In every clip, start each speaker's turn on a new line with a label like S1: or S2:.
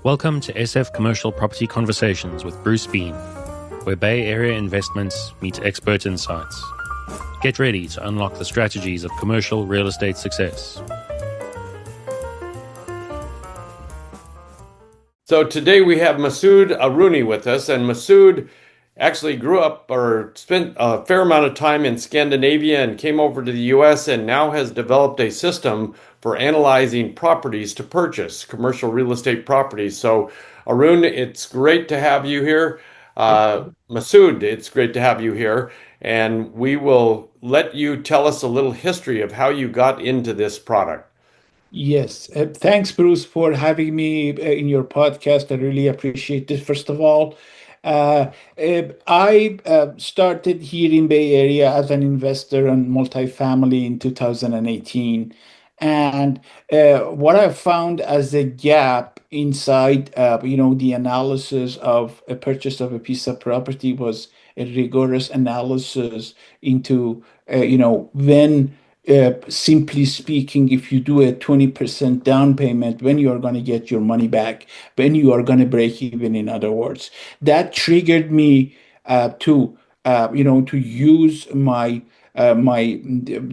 S1: Welcome to SF Commercial Property Conversations with Bruce Bean, where Bay Area investments meet expert insights. Get ready to unlock the strategies of commercial real estate success.
S2: So today we have Masoud Arouni with us, and Masoud actually grew up or spent a fair amount of time in Scandinavia and came over to the US and now has developed a system for analyzing properties to purchase, commercial real estate properties. So Arun, it's great to have you here. Masoud, it's great to have you here. And we will let you tell us a little history of how you got into this product.
S3: Yes, thanks, Bruce, for having me in your podcast. I really appreciate it. First of all, I started here in Bay Area as an investor on multifamily in 2018, and what I found as a gap inside, the analysis of a purchase of a piece of property was a rigorous analysis into, when simply speaking, if you do a 20% down payment, when you are going to get your money back, when you are going to break even, in other words. That triggered me to use my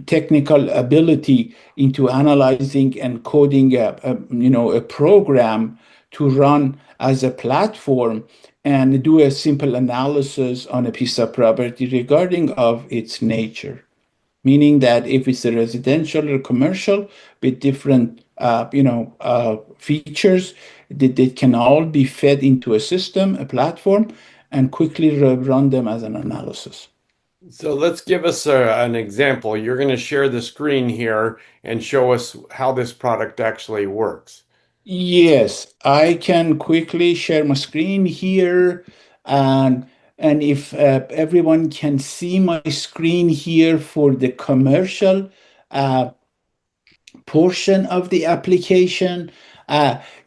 S3: technical ability into analyzing and coding a program to run as a platform and do a simple analysis on a piece of property regarding of its nature, meaning that if it's a residential or commercial with different features, that they can all be fed into a system, a platform, and quickly run them as an analysis.
S2: So let's give us an example. You're going to share the screen here and show us how this product actually works.
S3: Yes, I can quickly share my screen here, and if everyone can see my screen here for the commercial uh, portion of the application.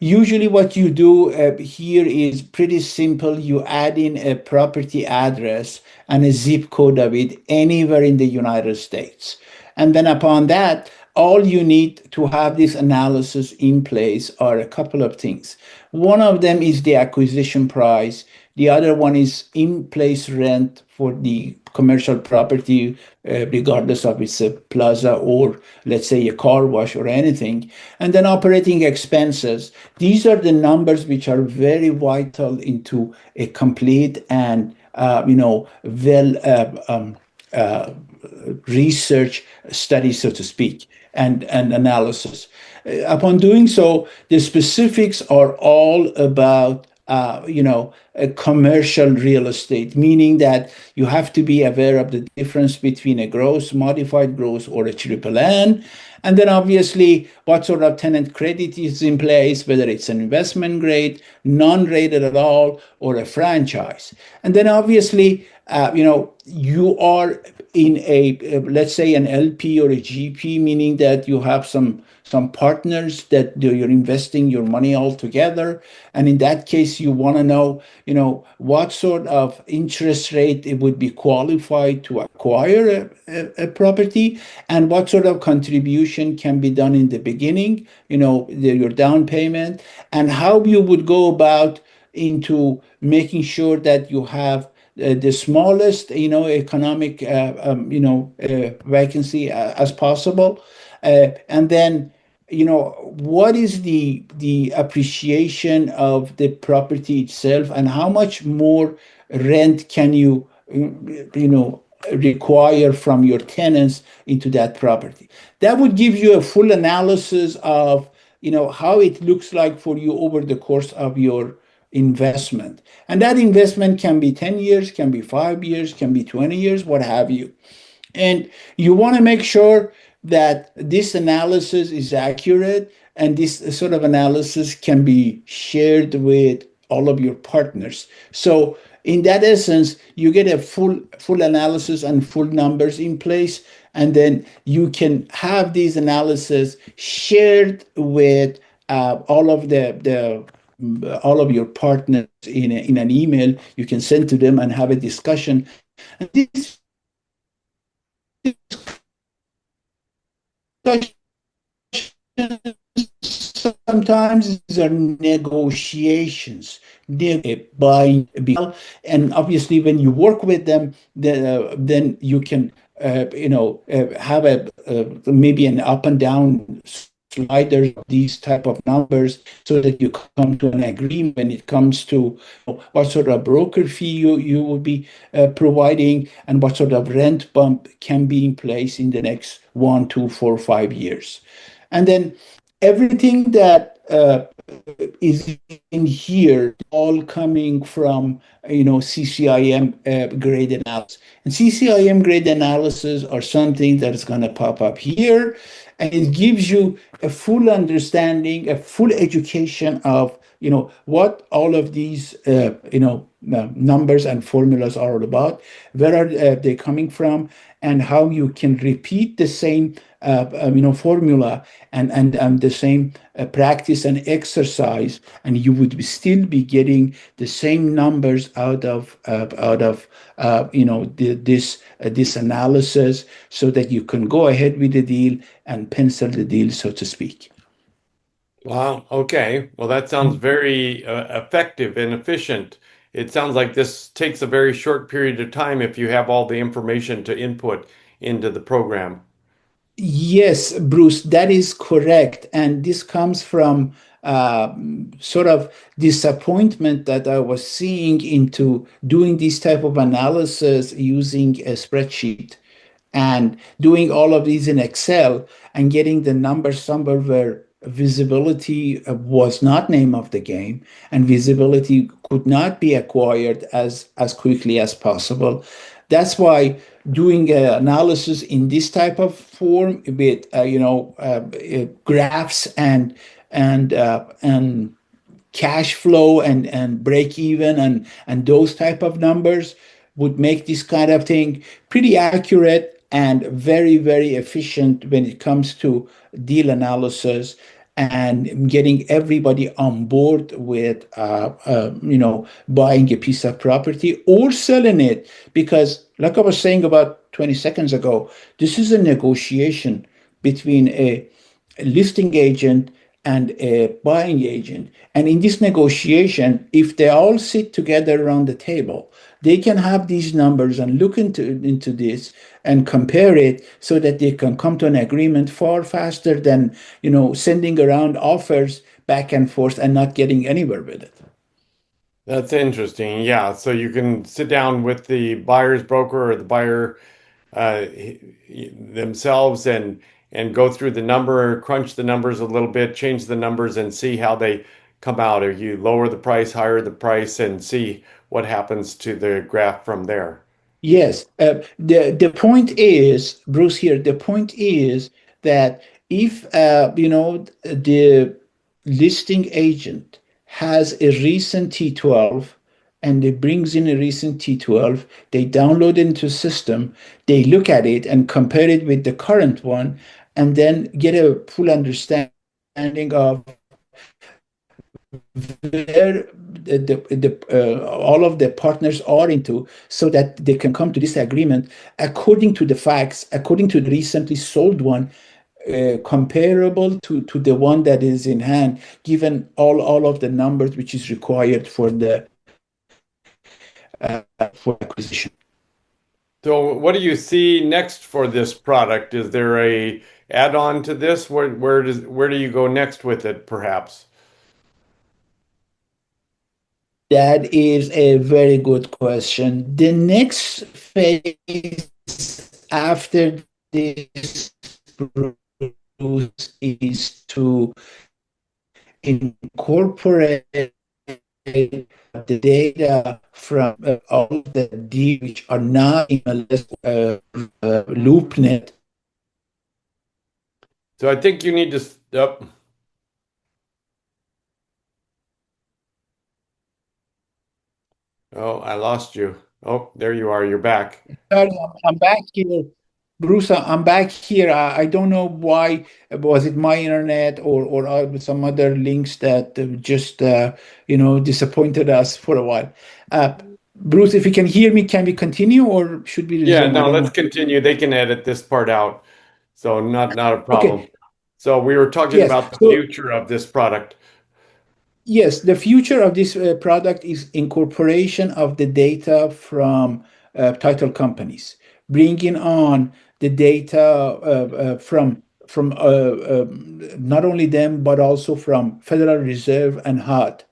S3: Usually what you do here is pretty simple. You add in a property address and a zip code of it anywhere in the United States. And then upon that, all you need to have this analysis in place are a couple of things. One of them is the acquisition price. The other one is in-place rent for the commercial property, regardless of it's a plaza or, let's say, a car wash or anything. And then operating expenses. These are the numbers which are very vital into a complete and well research study, so to speak, and analysis. Upon doing so, the specifics are all about a commercial real estate, meaning that you have to be aware of the difference between a gross, modified gross, or a triple N. And then obviously what sort of tenant credit is in place, whether it's an investment grade, non-rated at all, or a franchise. And then obviously, you are in let's say an LP or a GP, meaning that you have some partners that you're investing your money all together. And in that case, you want to know, what sort of interest rate it would be qualified to acquire a property, and what sort of contribution can be done in the beginning, your down payment, and how you would go about into making sure that you have the smallest, economic, vacancy as possible, and then, what is the appreciation of the property itself, and how much more rent can you, require from your tenants into that property. That would give you a full analysis of, how it looks like for you over the course of your investment. And that investment can be 10 years, can be 5 years, can be 20 years, what have you. And you want to make sure that this analysis is accurate, and this sort of analysis can be shared with all of your partners. So in that essence, you get a full analysis and full numbers in place, and then you can have these analysis shared with all of all of your partners in an email. You can send to them and have a discussion. And this discussion sometimes these are negotiations, buying, and obviously when you work with them, then you can, have maybe an up and down sliders, these type of numbers, so that you come to an agreement when it comes to what sort of broker fee you will be providing, and what sort of rent bump can be in place in the next 1, 2, 4, 5 years. And then everything that is in here, all coming from CCIM grade analysis. And CCIM grade analysis are something that is going to pop up here, and it gives you a full understanding, a full education of what all of these numbers and formulas are all about, where are they coming from, and how you can repeat the same formula and the same practice and exercise, and you would still be getting the same numbers out of this analysis, so that you can go ahead with the deal and pencil the deal, so to speak.
S2: Wow. Okay. Well, that sounds very effective and efficient. It sounds like this takes a very short period of time if you have all the information to input into the program.
S3: Yes, Bruce, that is correct. And this comes from sort of disappointment that I was seeing into doing this type of analysis using a spreadsheet and doing all of these in Excel and getting the numbers somewhere where visibility was not name of the game, and visibility could not be acquired as quickly as possible. That's why doing analysis in this type of form with graphs and cash flow and break even and those type of numbers would make this kind of thing pretty accurate and very, very efficient when it comes to deal analysis and getting everybody on board with buying a piece of property or selling it. Because like I was saying about 20 seconds ago, this is a negotiation between a listing agent and a buying agent. And in this negotiation, if they all sit together around the table, they can have these numbers and look into this and compare it, so that they can come to an agreement far faster than sending around offers back and forth and not getting anywhere with it.
S2: That's interesting. Yeah. So you can sit down with the buyer's broker or the buyer themselves and go through the number, crunch the numbers a little bit, change the numbers, and see how they come out. Or you lower the price, higher the price, and see what happens to the graph from there.
S3: Yes, the point is, Bruce, here, the point is that if the listing agent has a recent T12 and it brings in a recent T12, they download into system, they look at it and compare it with the current one, and then get a full understanding of where all of the partners are into, so that they can come to this agreement according to the facts, according to the recently sold one, comparable to the one that is in hand, given all of the numbers which is required for acquisition.
S2: So what do you see next for this product? Is there a add-on to this? Where do you go next with it, perhaps?
S3: That is a very good question. The next phase after this is to incorporate the data from all the deals which are not in a LoopNet.
S2: So I think you need to stop. Oh, I lost you. Oh, there you are. You're back.
S3: Sorry, I'm back here. Bruce, I'm back here. I don't know why. Was it my internet or some other links that just disappointed us for a while? Bruce, if you can hear me, can we continue or should we
S2: Yeah,
S3: resume? I
S2: no,
S3: don't
S2: let's
S3: know.
S2: continue. They can edit this part out. So not a
S3: Okay.
S2: problem. So we were talking
S3: Yes.
S2: about the
S3: So
S2: future of this product.
S3: yes, the future of this product is incorporation of the data from title companies, bringing on the data from not only them but also from Federal Reserve and HUD.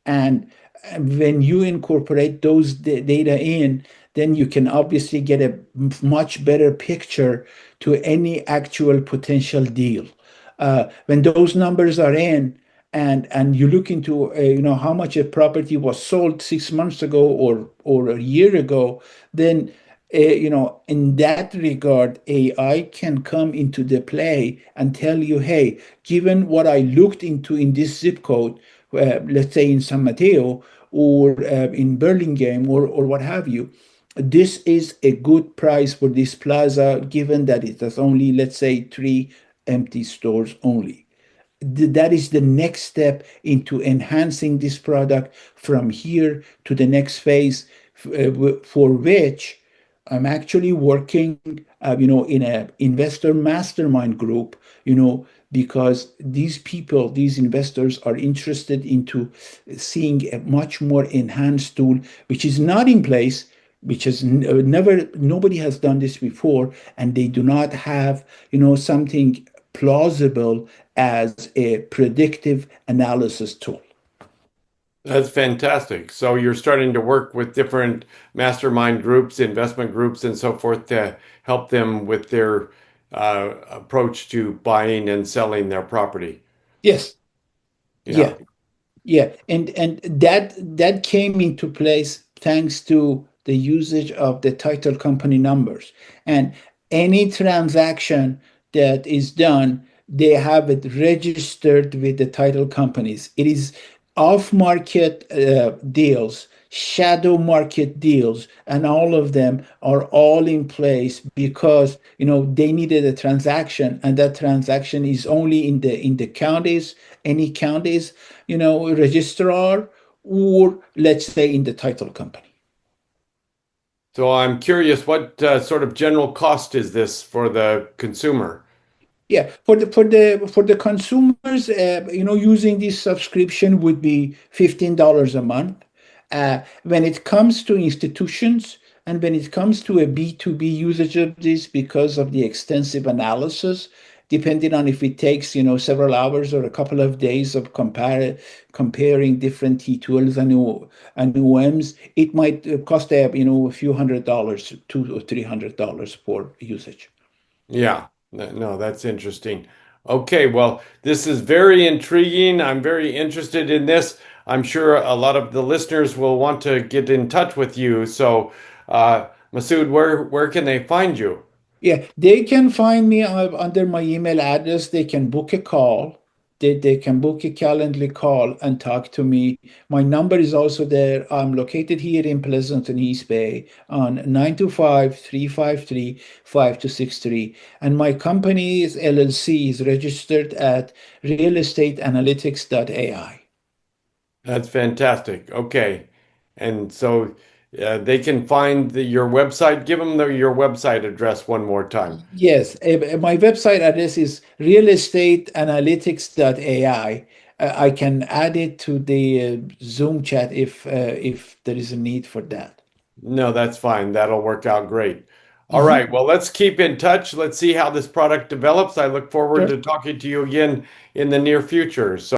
S3: And when you incorporate those data in, then you can obviously get a much better picture to any actual potential deal. When those numbers are in, and you look into how much a property was sold 6 months ago or a year ago, then in that regard, AI can come into the play and tell you, hey, given what I looked into in this zip code, let's say in San Mateo or in Burlingame or what have you, this is a good price for this plaza, given that it has only, let's say, three empty stores only. That is the next step into enhancing this product from here to the next phase, for which I'm actually working, in a investor mastermind group, because these people, these investors are interested into seeing a much more enhanced tool, which is not in place, which has never, nobody has done this before, and they do not have, something plausible as a predictive analysis tool.
S2: That's fantastic. So you're starting to work with different mastermind groups, investment groups, and so forth to help them with their approach to buying and selling their property.
S3: Yes.
S2: Yeah.
S3: Yeah. Yeah, and that came into place thanks to the usage of the title company numbers. And any transaction that is done, they have it registered with the title companies. It is off-market deals, shadow market deals, and all of them are all in place because they needed a transaction, and that transaction is only in the counties, any counties, registrar, or let's say in the title company.
S2: So I'm curious, what sort of general cost is this for the consumer?
S3: Yeah, for the consumers, using this subscription would be $15 a month. When it comes to institutions and when it comes to a B2B usage of this, because of the extensive analysis, depending on if it takes, several hours or a couple of days of comparing different T12s and UMs, it might cost a few $100s, $200 or $300 for usage.
S2: Yeah, no, that's interesting. Okay, well, this is very intriguing. I'm very interested in this. I'm sure a lot of the listeners will want to get in touch with you. So, Masoud, where can they find you?
S3: Yeah, they can find me under my email address. They can book a call. They can book a Calendly call and talk to me. My number is also there. I'm located here in Pleasanton, East Bay on 925-353-5263. And my company's LLC is registered at realestateanalytics.ai.
S2: That's fantastic. Okay. And so they can find your website. Give them your website address one more time.
S3: Yes, my website address is realestateanalytics.ai. I can add it to the Zoom chat if there is a need for that.
S2: No, that's fine. That'll work out great. All
S3: Mhm.
S2: right. Well, let's keep in touch. Let's see how this product develops. I look forward
S3: Sure.
S2: to talking to you again in the near future. So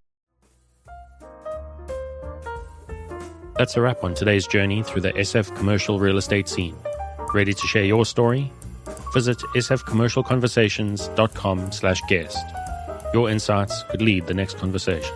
S1: That's a wrap on today's journey through the SF commercial real estate scene. Ready to share your story? Visit sfcommercialconversations.com/guest. Your insights could lead the next conversation.